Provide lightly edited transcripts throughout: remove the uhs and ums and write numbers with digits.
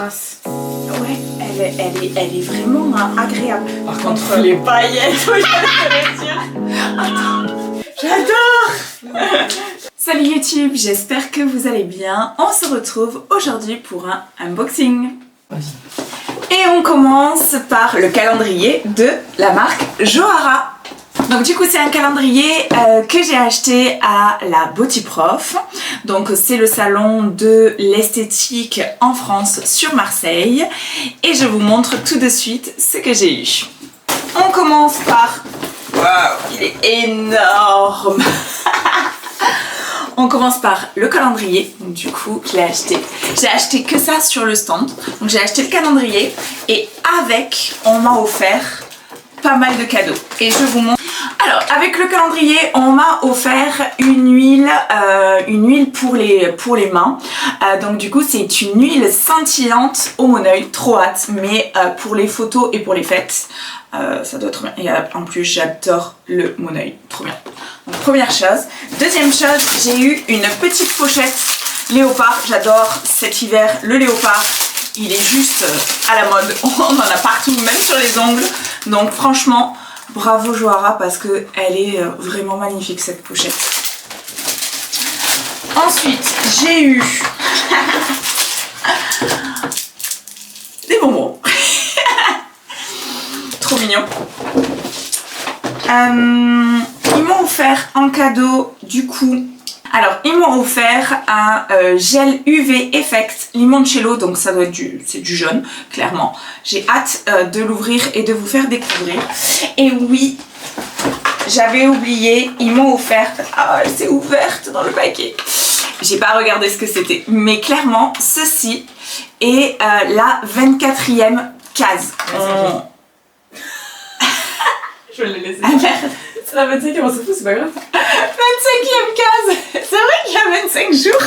strass. Ouais, elle est vraiment agréable. Par contre, les paillettes, oui, je dire. Attends, j'adore. Salut YouTube, j'espère que vous allez bien. On se retrouve aujourd'hui pour un unboxing. Vas-y. Et on commence par le calendrier de la marque Johara. Donc du coup c'est un calendrier que j'ai acheté à la Beauty Prof. Donc c'est le salon de l'esthétique en France sur Marseille. Et je vous montre tout de suite ce que j'ai eu. On commence par... Waouh, il est énorme. On commence par le calendrier, donc du coup je l'ai acheté. J'ai acheté que ça sur le stand. Donc j'ai acheté le calendrier et avec on m'a offert pas mal de cadeaux. Et je vous montre. Alors avec le calendrier on m'a offert une huile pour les mains. Donc du coup c'est une huile scintillante au Moneuil, trop hâte. Mais pour les photos et pour les fêtes, ça doit être bien. Et en plus j'adore le Moneuil, trop bien. Donc première chose. Deuxième chose, j'ai eu une petite pochette léopard. J'adore cet hiver le léopard. Il est juste à la mode. On en a partout, même sur les ongles. Donc franchement, bravo Johara parce que elle est vraiment magnifique cette pochette. Ensuite, j'ai eu des bonbons. Trop mignon. Ils m'ont offert en cadeau du coup. Alors ils m'ont offert un gel UV Effect Limoncello, donc ça doit être c'est du jaune, clairement. J'ai hâte de l'ouvrir et de vous faire découvrir. Et oui, j'avais oublié, ils m'ont offert, ah elle s'est ouverte dans le paquet. J'ai pas regardé ce que c'était, mais clairement ceci est la 24e case. Je l'ai laissé. Ah merde. C'est la 25e, on s'en fout, c'est pas grave. 25e case. C'est vrai qu'il y a 25 jours.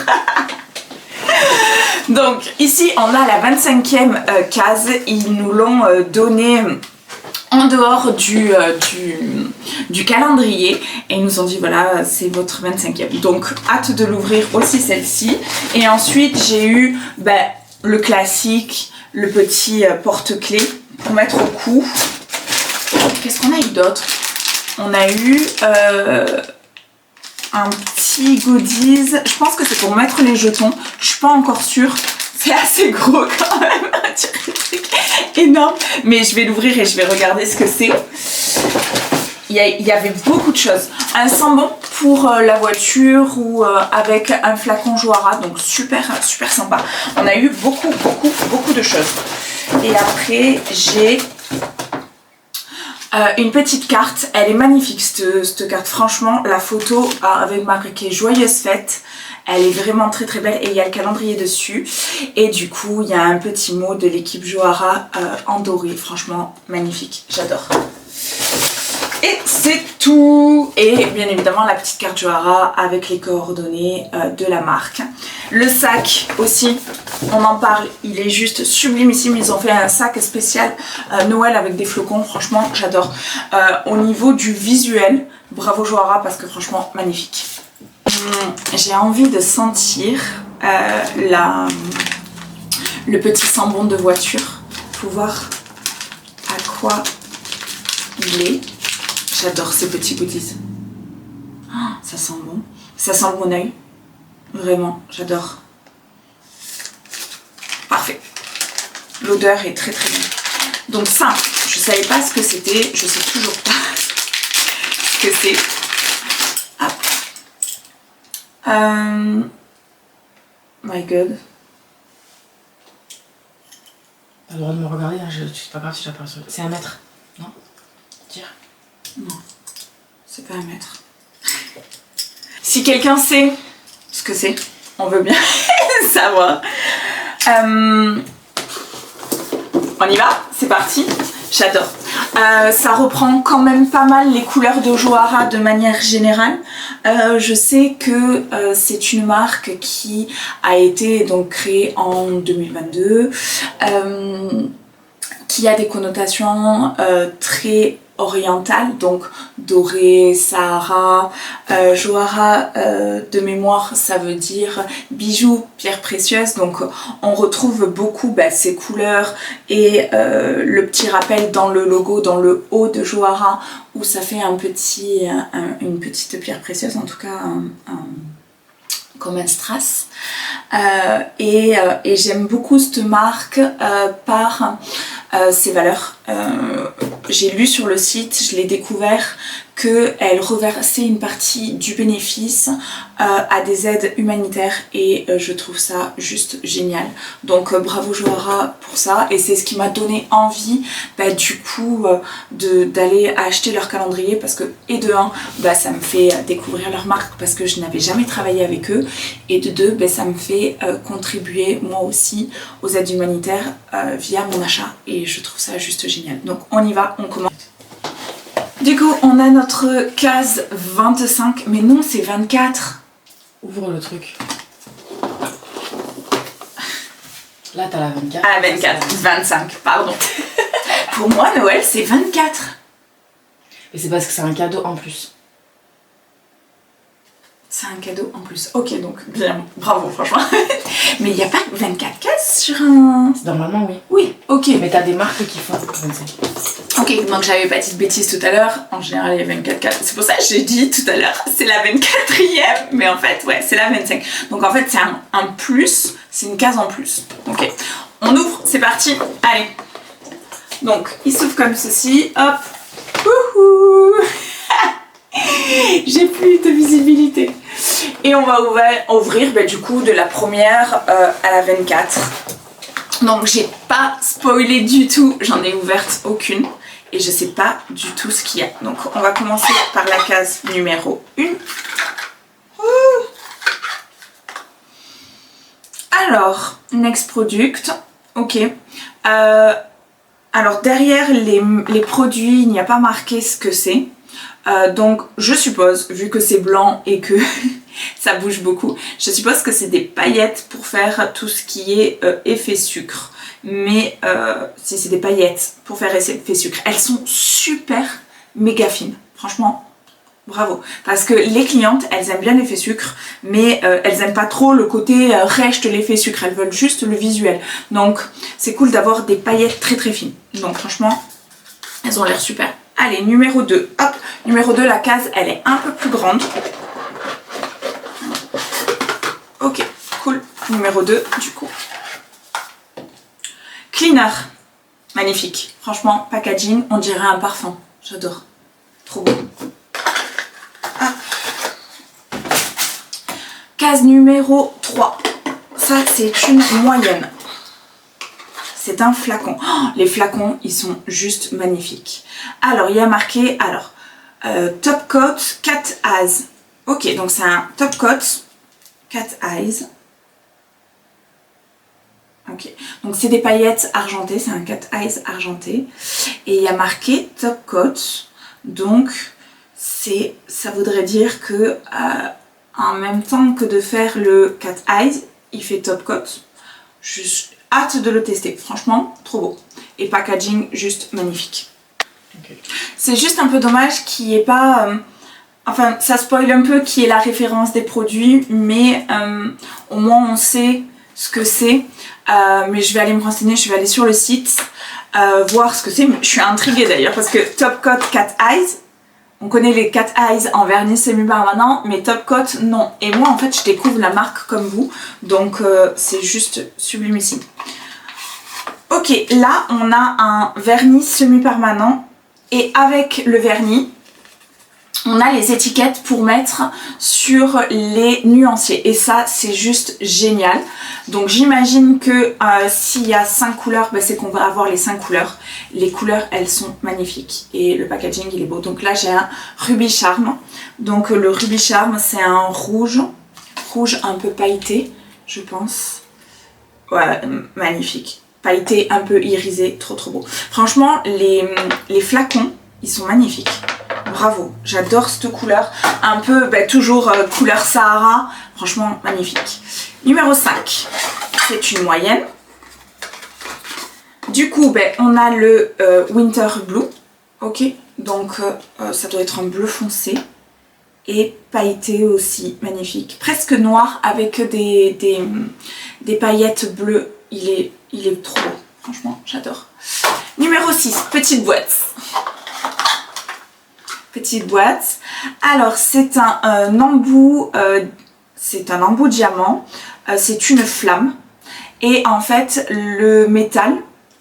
Donc ici on a la 25e case. Ils nous l'ont donné en dehors du calendrier. Et ils nous ont dit voilà c'est votre 25e. Donc hâte de l'ouvrir aussi celle-ci. Et ensuite j'ai eu le classique, le petit porte-clés pour mettre au cou. Qu'est-ce qu'on a eu d'autre? On a eu un petit goodies. Je pense que c'est pour mettre les jetons. Je suis pas encore sûre. C'est assez gros quand même. Énorme. Mais je vais l'ouvrir et je vais regarder ce que c'est. Il y avait beaucoup de choses. Un sambon pour la voiture ou avec un flacon Johara. Donc super sympa. On a eu beaucoup de choses. Et après j'ai... une petite carte, elle est magnifique cette carte, franchement la photo avec marqué joyeuse fête, elle est vraiment très belle et il y a le calendrier dessus et du coup il y a un petit mot de l'équipe Johara en doré, franchement magnifique, j'adore. Et c'est tout. Et bien évidemment la petite carte Johara avec les coordonnées de la marque. Le sac aussi, on en parle, il est juste sublimissime. Ils ont fait un sac spécial Noël avec des flocons, franchement j'adore. Au niveau du visuel, bravo Johara parce que franchement magnifique. J'ai envie de sentir le petit sambon de voiture pour voir à quoi il est. J'adore ces petits goodies. Oh, ça sent bon. Ça sent le Moneuil. Vraiment, j'adore. Parfait. L'odeur est très bonne. Donc ça, je savais pas ce que c'était. Je sais toujours pas ce que c'est. Hop. My God. T'as le droit de me regarder, hein, c'est pas grave si j'aperçois. C'est 1 mètre, non? Tire. Non, c'est pas à mettre. Si quelqu'un sait ce que c'est, on veut bien savoir. On y va? C'est parti. J'adore. Ça reprend quand même pas mal les couleurs de Johara de manière générale. Je sais que c'est une marque qui a été donc créée en 2022. Qui a des connotations très orientales, donc doré, Sahara, Johara de mémoire, ça veut dire bijoux, pierres précieuses. Donc on retrouve beaucoup ces couleurs et le petit rappel dans le logo, dans le haut de Johara, où ça fait une petite pierre précieuse, en tout cas comme un strass. Et j'aime beaucoup cette marque par ses valeurs. J'ai lu sur le site, je l'ai découvert, qu'elle reversait une partie du bénéfice à des aides humanitaires et je trouve ça juste génial. Donc bravo Johara pour ça, et c'est ce qui m'a donné envie du coup d'aller acheter leur calendrier, parce que et de un, ça me fait découvrir leur marque parce que je n'avais jamais travaillé avec eux, et de deux, ça me fait contribuer moi aussi aux aides humanitaires via mon achat, et je trouve ça juste génial. Donc on y va, on commence. Du coup, on a notre case 25, mais non, c'est 24. Ouvre le truc. Là, t'as la 24. Ah, 24, 25, pardon. Pour moi, Noël, c'est 24. Et c'est parce que c'est un cadeau en plus. C'est un cadeau en plus. Ok, donc bien, bravo, franchement. Mais il n'y a pas 24 cases sur un... Normalement, oui. Oui, ok. Mais t'as des marques qui font 25. Ok, donc j'avais pas dit de bêtises tout à l'heure. En général, il y a 24 cases. C'est pour ça que j'ai dit tout à l'heure, c'est la 24e. Mais en fait, ouais, c'est la 25. Donc en fait, c'est un plus. C'est une case en plus. Ok. On ouvre, c'est parti. Allez. Donc, il s'ouvre comme ceci. Hop. Wouhou. J'ai plus de visibilité. Et on va ouvrir du coup de la première à la 24. Donc j'ai pas spoilé du tout, j'en ai ouverte aucune et je sais pas du tout ce qu'il y a. Donc on va commencer par la case numéro 1. Alors, next product, ok. Alors derrière les produits, il n'y a pas marqué ce que c'est. Donc je suppose, vu que c'est blanc et que ça bouge beaucoup, je suppose que c'est des paillettes pour faire tout ce qui est effet sucre. Mais si c'est des paillettes pour faire effet sucre, elles sont super méga fines. Franchement, bravo. Parce que les clientes, elles aiment bien l'effet sucre, mais elles aiment pas trop le côté reste l'effet sucre. Elles veulent juste le visuel. Donc c'est cool d'avoir des paillettes très très fines. Donc franchement, elles ont l'air super. Allez, numéro 2. Hop, numéro 2, la case, elle est un peu plus grande. Ok, cool. Numéro 2, du coup. Cleaner. Magnifique. Franchement, packaging, on dirait un parfum. J'adore. Trop beau. Hop. Case numéro 3. Ça, c'est une moyenne. C'est un flacon. Oh, les flacons, ils sont juste magnifiques. Alors, il y a marqué, Top Coat Cat Eyes. Ok, donc c'est un Top Coat Cat Eyes. Ok, donc c'est des paillettes argentées, c'est un Cat Eyes argenté. Et il y a marqué Top Coat. Donc, ça voudrait dire que en même temps que de faire le Cat Eyes, il fait Top Coat. Hâte de le tester, franchement, trop beau. Et packaging, juste magnifique. Okay. C'est juste un peu dommage qu'il n'y ait pas... enfin, ça spoil un peu qui est la référence des produits, mais au moins on sait ce que c'est. Mais je vais aller me renseigner, je vais aller sur le site, voir ce que c'est. Je suis intriguée d'ailleurs, parce que Top Coat Cat Eyes, on connaît les Cat Eyes en vernis semi-permanent, mais Top Coat, non. Et moi, en fait, je découvre la marque comme vous, donc c'est juste sublimissime. Ok, là, on a un vernis semi-permanent, et avec le vernis, on a les étiquettes pour mettre sur les nuanciers. Et ça, c'est juste génial. Donc j'imagine que s'il y a 5 couleurs, c'est qu'on va avoir les 5 couleurs. Les couleurs, elles sont magnifiques. Et le packaging, il est beau. Donc là, j'ai un Ruby Charm. Donc le Ruby Charm, c'est un rouge un peu pailleté, je pense. Ouais, magnifique. Pailleté, un peu irisé, trop trop beau. Franchement, les flacons, ils sont magnifiques. Bravo, j'adore cette couleur, un peu toujours couleur Sahara, franchement magnifique. Numéro 5, c'est une moyenne. Du coup, on a le Winter Blue, ok, Donc ça doit être un bleu foncé. Et pailleté aussi, magnifique. Presque noir avec des paillettes bleues. Il est trop beau, franchement, j'adore. Numéro 6, petite boîte. Petite boîte. Alors, c'est un embout diamant. C'est une flamme. Et en fait, le métal,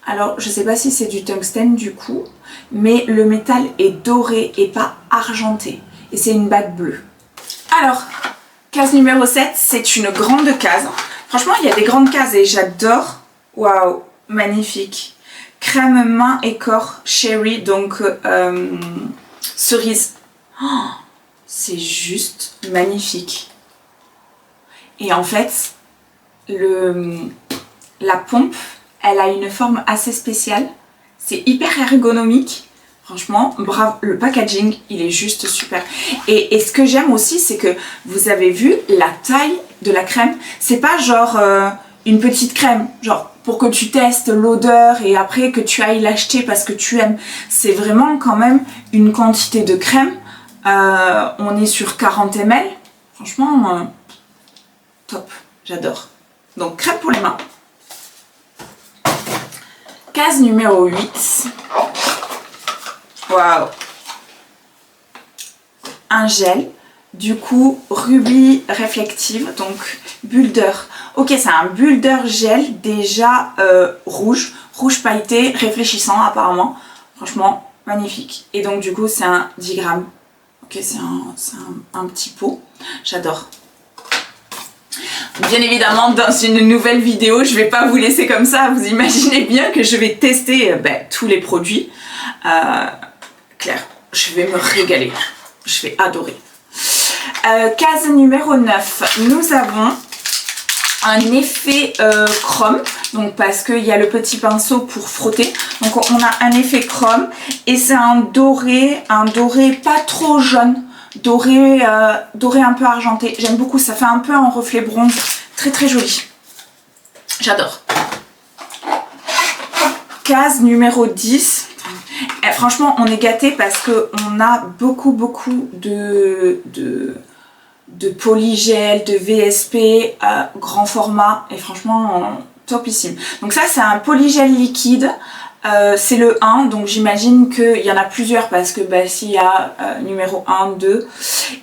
alors je sais pas si c'est du tungstène du coup, mais le métal est doré et pas argenté. Et c'est une bague bleue. Alors, case numéro 7, c'est une grande case. Franchement, il y a des grandes cases et j'adore. Waouh, magnifique. Crème main et corps cherry, donc cerise. Oh, c'est juste magnifique. Et en fait, la pompe, elle a une forme assez spéciale. C'est hyper ergonomique. Franchement, bravo, le packaging, il est juste super. Et ce que j'aime aussi, c'est que vous avez vu la taille de la crème. C'est pas genre une petite crème, genre pour que tu testes l'odeur et après que tu ailles l'acheter parce que tu aimes. C'est vraiment quand même une quantité de crème. On est sur 40 ml. Franchement, top, j'adore. Donc, crème pour les mains. Case numéro 8. Waouh! Un gel, du coup rubis réflective, donc builder. Ok, c'est un builder gel déjà rouge pailleté, réfléchissant apparemment. Franchement, magnifique. Et donc du coup, c'est un 10 grammes. Ok, c'est un petit pot. J'adore. Bien évidemment, dans une nouvelle vidéo, je vais pas vous laisser comme ça. Vous imaginez bien que je vais tester tous les produits. Claire, je vais me régaler, je vais adorer. Case numéro 9, nous avons un effet chrome, donc parce qu'il y a le petit pinceau pour frotter. Donc on a un effet chrome et c'est un doré pas trop jaune, doré un peu argenté. J'aime beaucoup, ça fait un peu un reflet bronze, très très joli. J'adore. Case numéro 10. Et franchement, on est gâtés parce qu'on a beaucoup de polygel, de VSP, grand format et franchement topissime. Donc ça, c'est un polygel liquide, c'est le 1, donc j'imagine qu'il y en a plusieurs parce que s'il y a numéro 1, 2,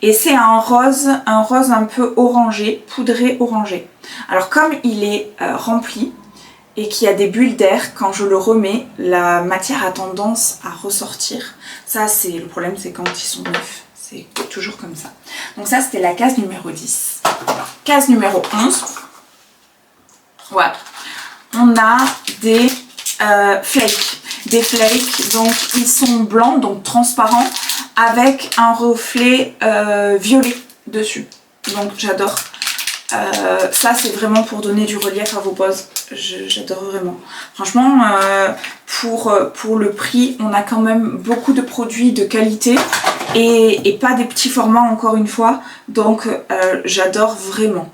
et c'est un rose un peu orangé, poudré orangé. Alors comme il est rempli, et qu'il y a des bulles d'air, quand je le remets, la matière a tendance à ressortir. Ça, c'est le problème, c'est quand ils sont neufs. C'est toujours comme ça. Donc ça, c'était la case numéro 10. Case numéro 11. Ouais. On a des flakes. Des flakes, donc ils sont blancs, donc transparents, avec un reflet violet dessus. Donc j'adore. Ça c'est vraiment pour donner du relief à vos poses, j'adore vraiment. Franchement pour le prix on a quand même beaucoup de produits de qualité et pas des petits formats encore une fois, donc j'adore vraiment.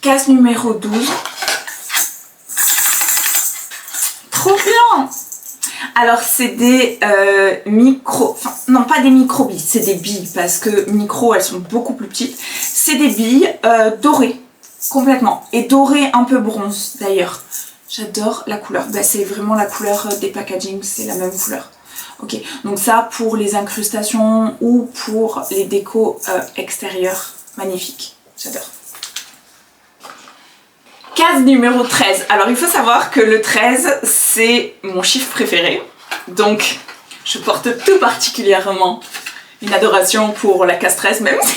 Case numéro 12. Trop bien! Alors c'est des non pas des micro-billes, c'est des billes parce que micro elles sont beaucoup plus petites. C'est des billes dorées complètement et dorées un peu bronze d'ailleurs. J'adore la couleur, c'est vraiment la couleur des packaging, c'est la même couleur. Ok, donc ça pour les incrustations ou pour les décos extérieures, magnifique, j'adore. Case numéro 13. Alors il faut savoir que le 13 c'est mon chiffre préféré. Donc je porte tout particulièrement une adoration pour la case 13, même si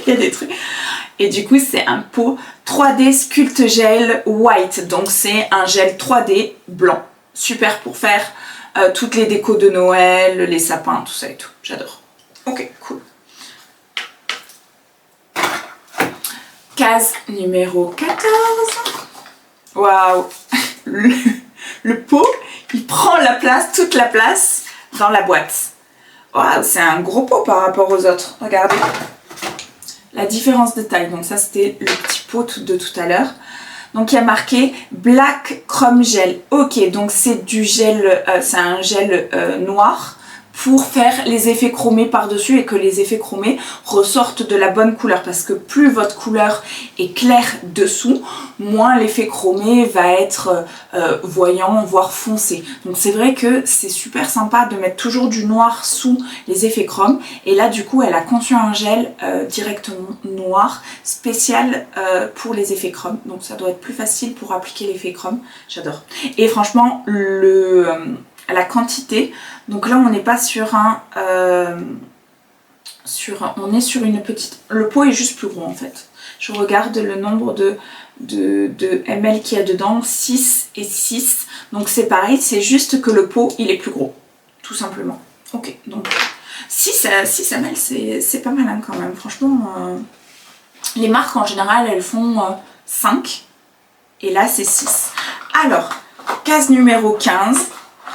il y a des trucs. Et du coup c'est un pot 3D Sculpt Gel White. Donc c'est un gel 3D blanc. Super pour faire toutes les décos de Noël, les sapins, tout ça et tout. J'adore. Ok, cool. Case numéro 14. Waouh. Le pot, il prend la place, toute la place dans la boîte. Waouh, c'est un gros pot par rapport aux autres. Regardez la différence de taille. Donc ça, c'était le petit pot de tout à l'heure. Donc il y a marqué Black Chrome Gel. Ok, donc c'est du gel, c'est un gel noir pour faire les effets chromés par-dessus et que les effets chromés ressortent de la bonne couleur. Parce que plus votre couleur est claire dessous, moins l'effet chromé va être voyant, voire foncé. Donc c'est vrai que c'est super sympa de mettre toujours du noir sous les effets chrome. Et là du coup elle a conçu un gel directement noir, spécial pour les effets chrome. Donc ça doit être plus facile pour appliquer l'effet chrome. J'adore. Et franchement la quantité, donc là on n'est pas sur un on est sur une petite, le pot est juste plus gros en fait. Je regarde le nombre de ml qu'il y a dedans, 6 et 6, donc c'est pareil, c'est juste que le pot il est plus gros, tout simplement. Ok, donc 6 ml c'est pas mal hein, quand même, franchement les marques en général elles font 5 et là c'est 6. Alors, case numéro 15.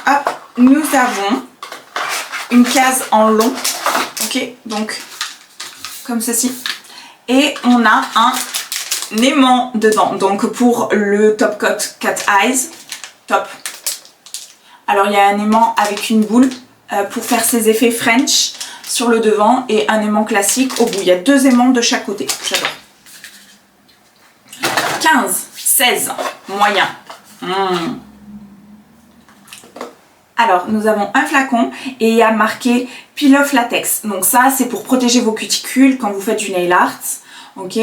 Hop, nous avons une case en long, ok, donc comme ceci, et on a un aimant dedans, donc pour le Top Coat Cat Eyes, top. Alors il y a un aimant avec une boule pour faire ses effets French sur le devant et un aimant classique au bout. Il y a 2 aimants de chaque côté, j'adore. 15, 16, moyen. Alors, nous avons un flacon et il y a marqué Peel Off Latex. Donc ça, c'est pour protéger vos cuticules quand vous faites du nail art. Ok,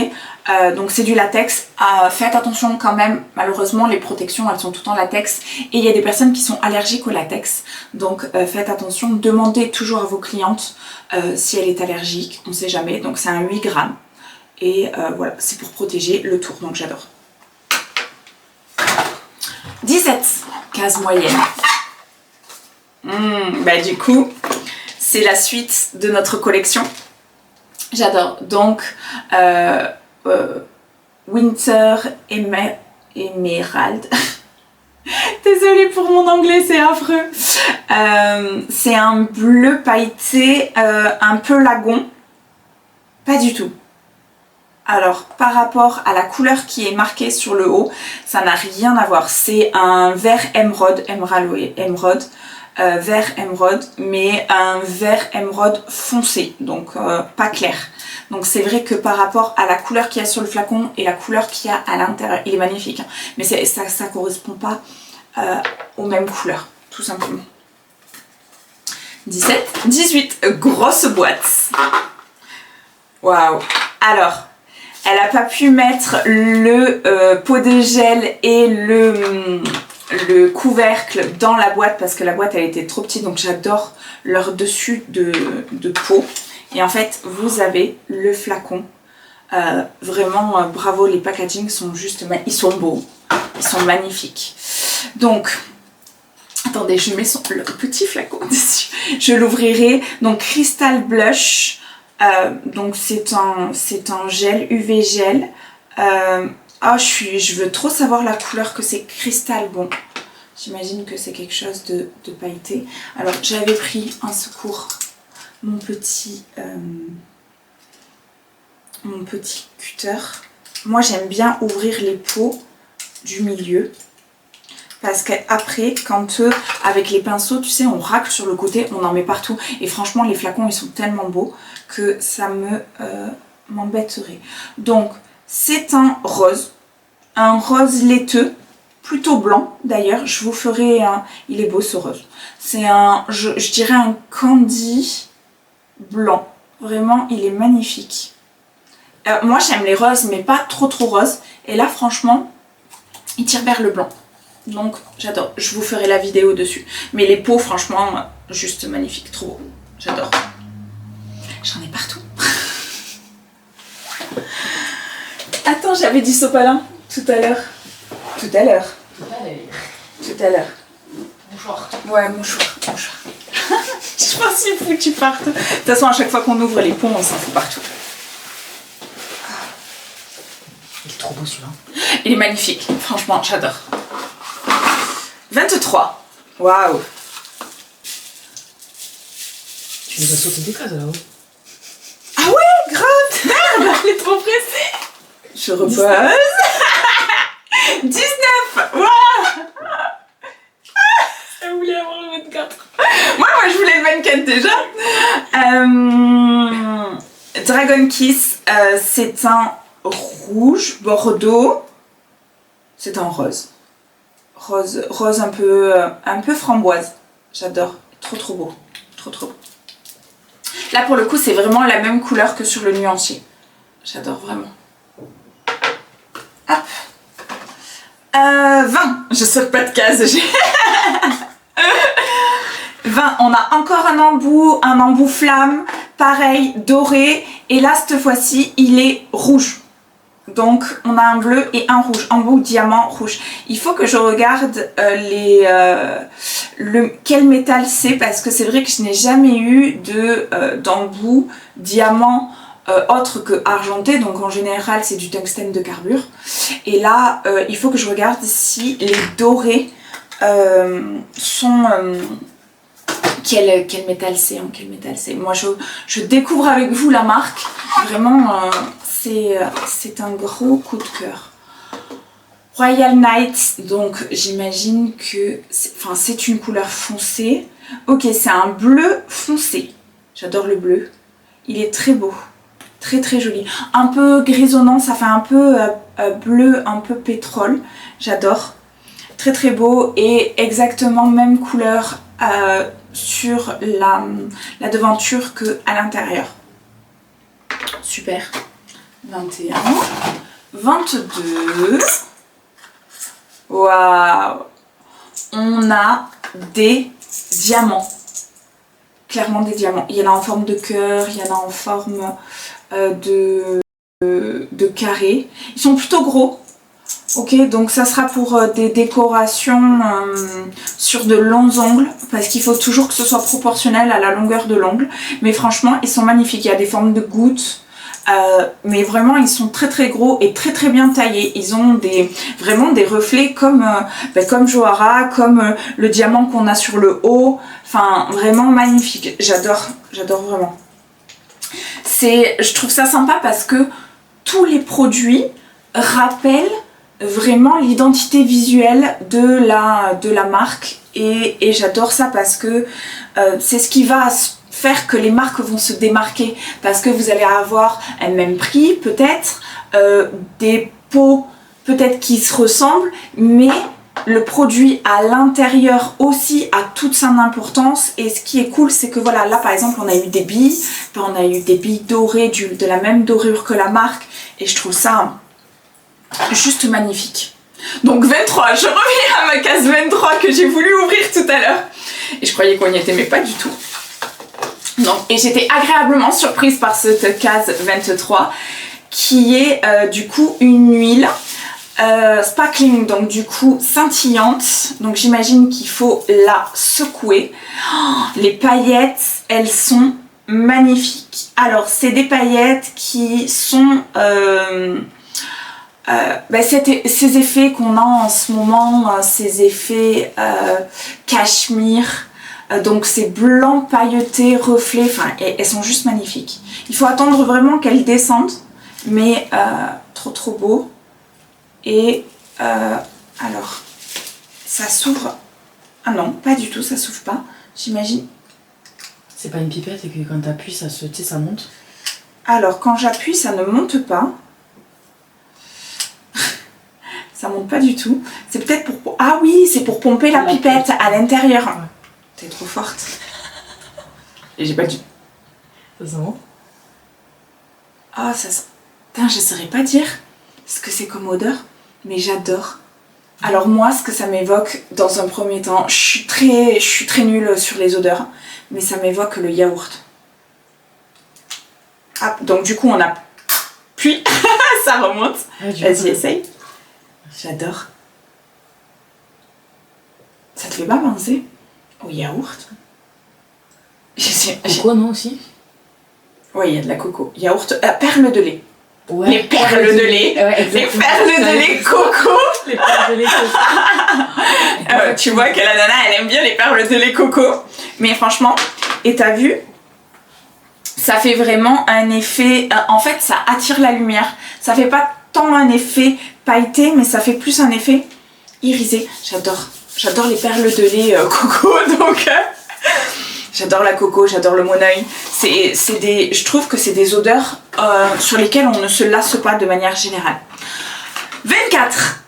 donc c'est du latex. Faites attention quand même, malheureusement, les protections, elles sont toutes en latex. Et il y a des personnes qui sont allergiques au latex. Donc faites attention, demandez toujours à vos clientes si elle est allergique. On ne sait jamais. Donc c'est un 8 grammes. Et voilà, c'est pour protéger le tour. Donc j'adore. 17, case moyenne. Bah du coup, c'est la suite de notre collection. J'adore. Donc, Winter Emerald. Désolée pour mon anglais, c'est affreux. C'est un bleu pailleté, un peu lagon. Pas du tout. Alors, par rapport à la couleur qui est marquée sur le haut, ça n'a rien à voir. C'est un vert émeraude, vert émeraude, mais un vert émeraude foncé, donc pas clair. Donc c'est vrai que par rapport à la couleur qu'il y a sur le flacon et la couleur qu'il y a à l'intérieur, il est magnifique, hein, mais ça correspond pas aux mêmes couleurs, tout simplement. 17, 18, grosse boîte. Waouh. Alors, elle n'a pas pu mettre le pot de gel et le couvercle dans la boîte parce que la boîte elle était trop petite, donc j'adore leur dessus de peau. Et en fait vous avez le flacon, vraiment bravo, les packaging sont juste, ils sont beaux, ils sont magnifiques. Donc attendez, je mets le petit flacon dessus, je l'ouvrirai. Donc Crystal Blush, donc c'est un gel, UV gel. Oh, je veux trop savoir la couleur que c'est. Cristal, bon, j'imagine que c'est quelque chose de pailleté. Alors, j'avais pris en secours mon petit cutter. Moi, j'aime bien ouvrir les peaux du milieu. Parce qu'après, quand avec les pinceaux, tu sais, on racle sur le côté, on en met partout. Et franchement, les flacons, ils sont tellement beaux que ça m'embêterait. Donc, c'est un rose laiteux, plutôt blanc d'ailleurs. Je vous ferai un... Il est beau ce rose. C'est un, je dirais un candy blanc. Vraiment, il est magnifique. Moi, j'aime les roses, mais pas trop roses. Et là, franchement, il tire vers le blanc. Donc, j'adore. Je vous ferai la vidéo dessus. Mais les peaux, franchement, juste magnifique. Trop beau. J'adore. J'en ai partout. Attends, j'avais dit sopalin tout à l'heure. Mouchoir. Ouais, mouchoir. Je pense qu'il faut que tu partes. De toute façon, à chaque fois qu'on ouvre les pots, on s'en fout partout. Il est trop beau celui-là. Il est magnifique. Franchement, j'adore. 23. Waouh. Tu nous as sauté des cases là-haut. Ah ouais, grave. Merde, elle est trop pressée. Je repose. 19. Waouh. Elle voulait avoir le 24. Moi, je voulais le 24 déjà. Dragon Kiss, c'est un rouge bordeaux. C'est un rose. Rose un peu framboise. J'adore. Trop beau. Trop beau. Là, pour le coup, c'est vraiment la même couleur que sur le nuancier. J'adore vraiment. Hop. 20. Je saute pas de case. 20. On a encore un embout flamme. Pareil, doré. Et là, cette fois-ci, il est rouge. Donc, on a un bleu et un rouge. Embout diamant rouge. Il faut que je regarde quel métal c'est. Parce que c'est vrai que je n'ai jamais eu d'embout diamant autre que argenté. Donc, en général, c'est du tungstène de carbure. Et là, il faut que je regarde si les dorés sont... Quel métal c'est, quel métal c'est. Moi, je découvre avec vous la marque. Vraiment, c'est un gros coup de cœur. Royal Knight, donc j'imagine que c'est une couleur foncée. Ok, c'est un bleu foncé. J'adore le bleu. Il est très beau. Très joli. Un peu grisonnant, ça fait un peu bleu, un peu pétrole. J'adore. Très beau et exactement même couleur sur la devanture que à l'intérieur. Super. 21. 22. Waouh. On a des diamants. Clairement des diamants. Il y en a en forme de cœur, il y en a en forme de carré. Ils sont plutôt gros. Ok, donc ça sera pour des décorations sur de longs ongles, parce qu'il faut toujours que ce soit proportionnel à la longueur de l'ongle. Mais franchement, ils sont magnifiques. Il y a des formes de gouttes, mais vraiment, ils sont très gros et très bien taillés. Ils ont vraiment des reflets comme Johara, comme le diamant qu'on a sur le haut. Enfin, vraiment magnifique. J'adore vraiment. Je trouve ça sympa parce que tous les produits rappellent vraiment l'identité visuelle de la marque et j'adore ça parce que c'est ce qui va faire que les marques vont se démarquer, parce que vous allez avoir un même prix peut-être, des pots peut-être qui se ressemblent, mais le produit à l'intérieur aussi a toute son importance. Et ce qui est cool, c'est que voilà, là par exemple on a eu des billes, dorées de la même dorure que la marque, et je trouve ça juste magnifique. Donc 23, je reviens à ma case 23 que j'ai voulu ouvrir tout à l'heure. Et je croyais qu'on y était, mais pas du tout. Non. Et j'étais agréablement surprise par cette case 23 qui est du coup une huile sparkling, donc du coup scintillante. Donc j'imagine qu'il faut la secouer. Oh, les paillettes, elles sont magnifiques. Alors c'est des paillettes qui sont... ces effets qu'on a en ce moment, ces effets cachemire, donc ces blancs pailletés, reflets, enfin elles sont juste magnifiques. Il faut attendre vraiment qu'elles descendent, mais trop beau. Et alors, ça s'ouvre. Ah non, pas du tout, ça s'ouvre pas, j'imagine. C'est pas une pipette et que quand t'appuies, ça monte? Alors, quand j'appuie, ça ne monte pas. Ça monte pas du tout. C'est peut-être pour... Ah oui, c'est pour pomper la pipette à l'intérieur. Ouais. T'es trop forte. Et j'ai pas du... Ça sent bon? Ah, ça sent... Putain, je saurais pas dire ce que c'est comme odeur, mais j'adore. Alors moi, ce que ça m'évoque, dans un premier temps, je suis très nulle sur les odeurs, mais ça m'évoque le yaourt. Ah, donc du coup, on a... Puis, ça remonte. Ouais, vas-y, essaye. J'adore. Ça te fait pas penser au yaourt? Coco, non, aussi? Oui, il y a de la coco. Yaourt, perles de lait. Ouais, les perles de lait. Ouais, les perles de lait coco. Les perles de lait coco. Tu vois que la nana, elle aime bien les perles de lait coco. Mais franchement, et t'as vu, ça fait vraiment un effet... en fait, ça attire la lumière. Ça fait pas tant un effet pailleté, mais ça fait plus un effet irisé. J'adore les perles de lait coco, donc j'adore la coco, j'adore le monoeil. Je trouve que c'est des odeurs sur lesquelles on ne se lasse pas de manière générale. 24,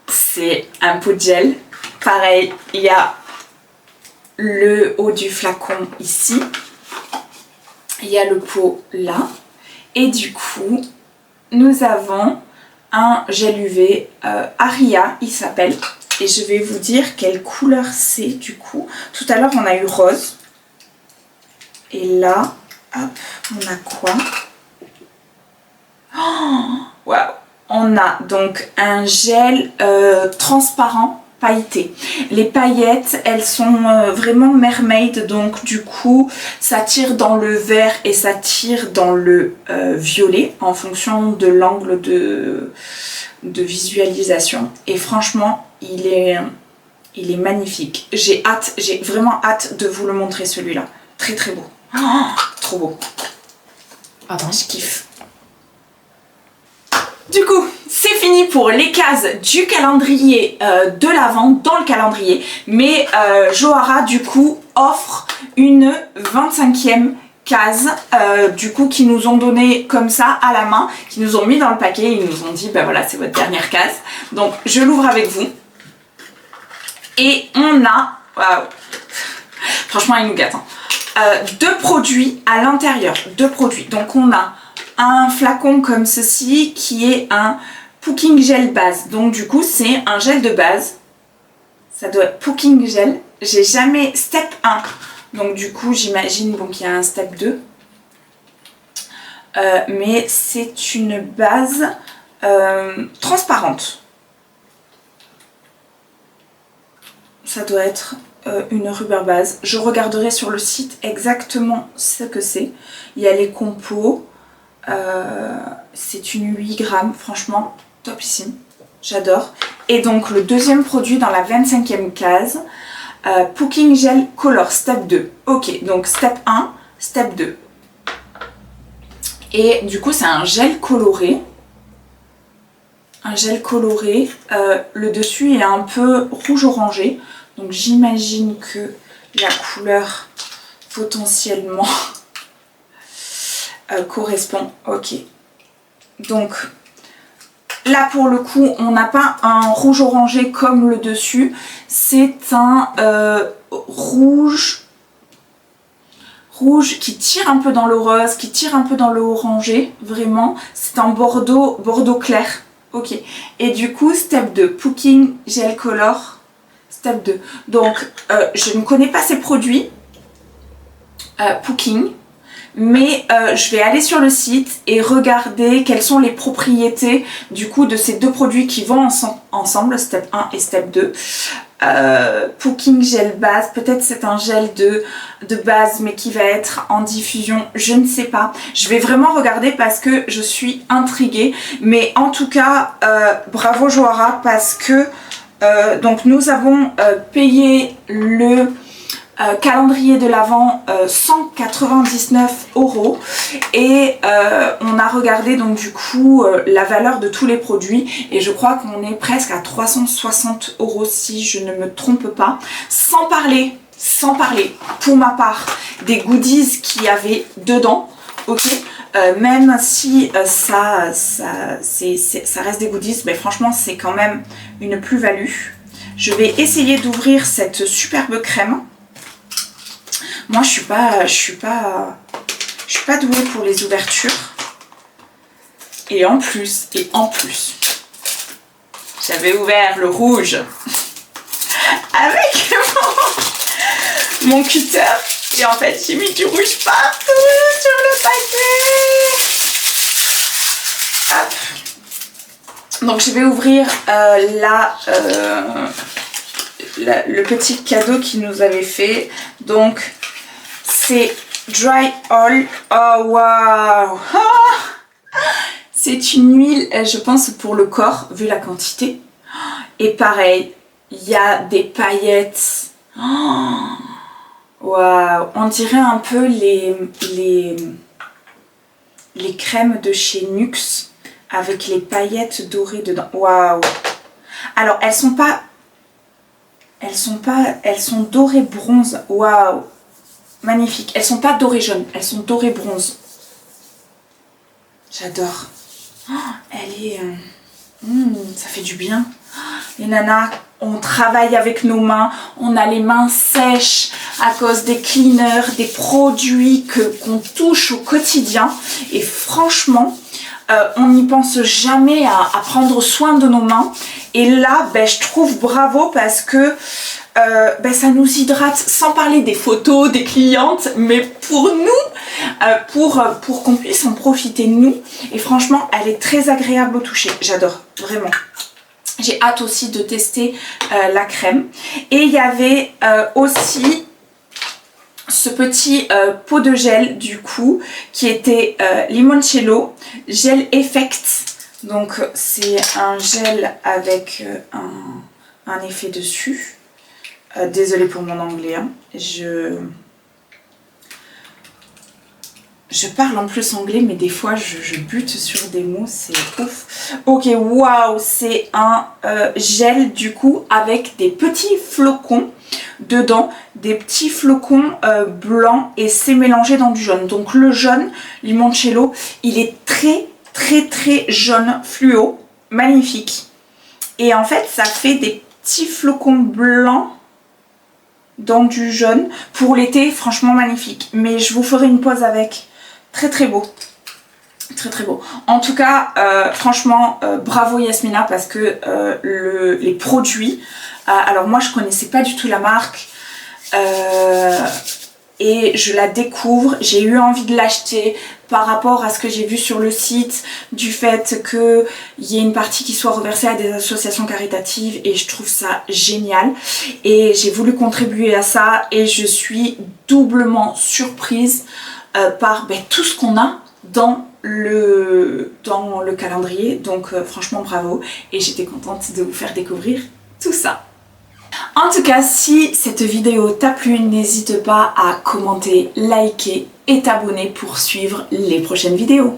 c'est un pot de gel. Pareil, il y a le haut du flacon ici. Il y a le pot là. Et du coup, nous avons un gel UV Aria, il s'appelle. Et je vais vous dire quelle couleur c'est du coup. Tout à l'heure, on a eu rose. Et là, hop, on a quoi? Oh, waouh! On a donc un gel transparent pailleté. Les paillettes, elles sont vraiment mermaid, donc du coup, ça tire dans le vert et ça tire dans le violet en fonction de l'angle de visualisation. Et franchement, il est magnifique. J'ai vraiment hâte de vous le montrer celui-là. Très très beau. Oh, trop beau. Attends, je kiffe. Du coup, c'est fini pour les cases du calendrier de l'Avent dans le calendrier. Mais Johara, du coup, offre une 25e case, du coup, qui nous ont donné comme ça à la main, qui nous ont mis dans le paquet. Ils nous ont dit, ben voilà, c'est votre dernière case. Donc, je l'ouvre avec vous. Et on a... Waouh! Franchement, il nous gâte. Hein. Deux produits à l'intérieur. Deux produits. Donc, on a un flacon comme ceci qui est un Pooking Gel base. Donc du coup c'est un gel de base. Ça doit être Pooking Gel. J'ai jamais step 1. Donc du coup j'imagine bon, qu'il y a un step 2. Mais c'est une base transparente. Ça doit être une rubber base. Je regarderai sur le site exactement ce que c'est. Il y a les compos. C'est une 8 grammes, franchement topissime, j'adore. Et donc le deuxième produit dans la 25e case, Pooking Gel Color Step 2. Ok, donc Step 1, Step 2. Et du coup c'est un gel coloré. Un gel coloré, le dessus est un peu rouge orangé. Donc j'imagine que la couleur potentiellement... correspond. Ok. Donc là pour le coup on n'a pas un rouge orangé comme le dessus. C'est un rouge qui tire un peu dans le rose, qui tire un peu dans le orangé. Vraiment. C'est un bordeaux clair. Ok. Et du coup step 2. Pooking Gel Color. Step 2. Donc je ne connais pas ces produits. Pooking. Mais je vais aller sur le site et regarder quelles sont les propriétés du coup de ces deux produits qui vont ensemble, step 1 et step 2. Pooking Gel base, peut-être c'est un gel de base mais qui va être en diffusion, je ne sais pas. Je vais vraiment regarder parce que je suis intriguée. Mais en tout cas, bravo Johara parce que donc nous avons payé le... calendrier de l'Avent 199 € et on a regardé donc du coup la valeur de tous les produits et je crois qu'on est presque à 360 € si je ne me trompe pas, sans parler pour ma part des goodies qu'il y avait dedans. Ok, même si ça reste des goodies, mais franchement c'est quand même une plus-value. Je vais essayer d'ouvrir cette superbe crème. Moi, je suis pas douée pour les ouvertures. Et en plus, j'avais ouvert le rouge avec mon cutter. Et en fait, j'ai mis du rouge partout sur le paquet. Hop. Donc, je vais ouvrir le petit cadeau qu'il nous avait fait. Donc, c'est Dry All. Oh waouh! C'est une huile, je pense, pour le corps, vu la quantité. Et pareil, il y a des paillettes. Waouh! On dirait un peu les crèmes de chez Nuxe. avec les paillettes dorées dedans. Waouh! Alors, elles sont dorées bronze. Waouh! Magnifique. Elles sont pas dorées jaune, elles sont dorées bronze. J'adore. Oh, elle est... ça fait du bien. Les nanas, on travaille avec nos mains, on a les mains sèches à cause des cleaners, des produits qu'on touche au quotidien. Et franchement, on n'y pense jamais à prendre soin de nos mains. Et là, ben, je trouve bravo parce que ben, ça nous hydrate, sans parler des photos, des clientes, mais pour nous, pour qu'on puisse en profiter nous. Et franchement, elle est très agréable au toucher. J'adore, vraiment. J'ai hâte aussi de tester la crème. Et il y avait aussi ce petit pot de gel du coup qui était Limoncello Gel Effect. Donc c'est un gel avec un effet dessus. Désolée pour mon anglais, hein. Je parle en plus anglais, mais des fois je bute sur des mots, c'est ouf. Ok, waouh, c'est un gel du coup avec des petits flocons dedans, des petits flocons blancs et c'est mélangé dans du jaune. Donc le jaune, Limoncello, il est très jaune fluo, magnifique. Et en fait, ça fait des petits flocons blancs dans du jaune pour l'été, franchement magnifique. Mais je vous ferai une pause avec. Très beau, très beau. En tout cas, franchement, bravo Yasmina parce que les produits, alors moi je connaissais pas du tout la marque et je la découvre. J'ai eu envie de l'acheter par rapport à ce que j'ai vu sur le site, du fait qu'il y ait une partie qui soit reversée à des associations caritatives et je trouve ça génial. Et j'ai voulu contribuer à ça et je suis doublement surprise par tout ce qu'on a dans le calendrier. Donc franchement bravo et j'étais contente de vous faire découvrir tout ça. En tout cas, si cette vidéo t'a plu, n'hésite pas à commenter, liker et t'abonner pour suivre les prochaines vidéos.